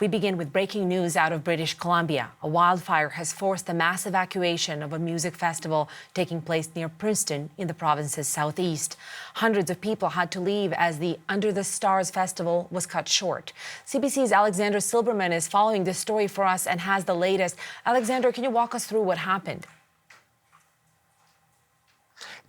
We begin with breaking news out of British Columbia. A wildfire has forced a mass evacuation of a music festival taking place near Princeton in the province's southeast. Hundreds of people had to leave as the Under the Stars festival was cut short. CBC's Alexander Silberman is following this story for us and has the latest. Alexander, can you walk us through what happened?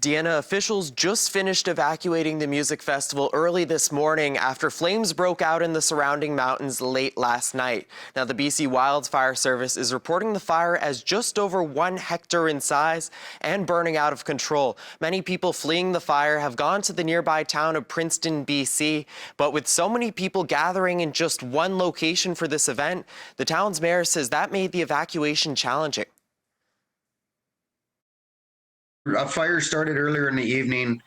Deanna, officials just finished evacuating the music festival early this morning after flames broke out in the surrounding mountains late last night. Now, the BC Wildfire Service is reporting the fire as just over 1 hectare in size and burning out of control. Many people fleeing the fire have gone to the nearby town of Princeton, BC. But with so many people gathering in just one location for this event, the town's mayor says that made the evacuation challenging. A fire started earlier in the evening.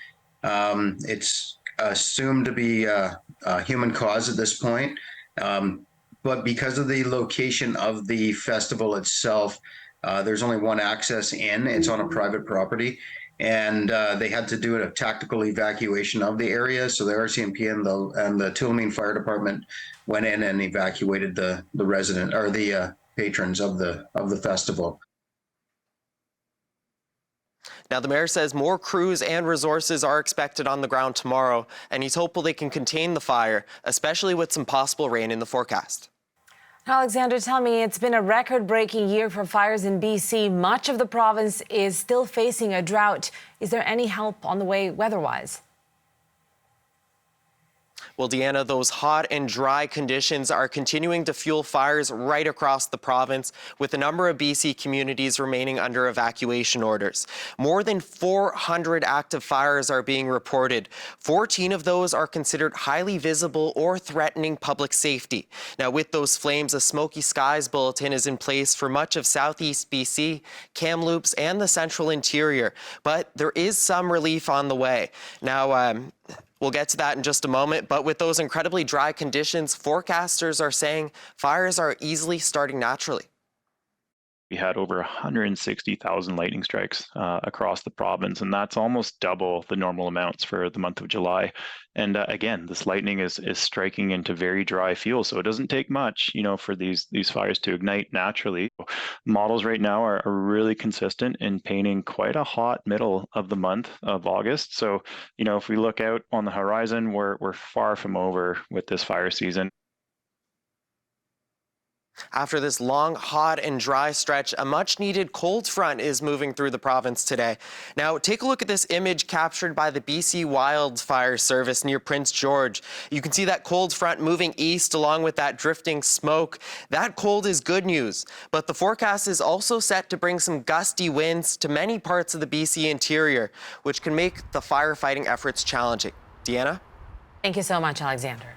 It's assumed to be a human cause at this point. But because of the location of the festival itself, there's only one access in. It's on a private property. And they had to do a tactical evacuation of the area. So the RCMP and the Tulameen Fire Department went in and evacuated the resident or the patrons of the festival. Now, the mayor says more crews and resources are expected on the ground tomorrow, and he's hopeful they can contain the fire, especially with some possible rain in the forecast. Alexander, tell me, it's been a record-breaking year for fires in BC. Much of the province is still facing a drought. Is there any help on the way weather-wise? Well, Deanna, those hot and dry conditions are continuing to fuel fires right across the province, with a number of BC communities remaining under evacuation orders. More than 400 active fires are being reported. 14 of those are considered highly visible or threatening public safety. Now, with those flames, a smoky skies bulletin is in place for much of southeast BC, Kamloops, and the central interior. But there is some relief on the way. Now, we'll get to that in just a moment, but with those incredibly dry conditions, forecasters are saying fires are easily starting naturally. We had over 160,000 lightning strikes across the province, and that's almost double the normal amounts for the month of July. And again, this lightning is striking into very dry fuel, so it doesn't take much, for these fires to ignite naturally. Models right now are really consistent in painting quite a hot middle of the month of August. So, if we look out on the horizon, we're far from over with this fire season. After this long, hot and dry stretch, a much-needed cold front is moving through the province today. Now, take a look at this image captured by the BC Wildfire Service near Prince George. You can see that cold front moving east along with that drifting smoke. That cold is good news, but the forecast is also set to bring some gusty winds to many parts of the BC interior, which can make the firefighting efforts challenging. Deanna? Thank you so much, Alexander.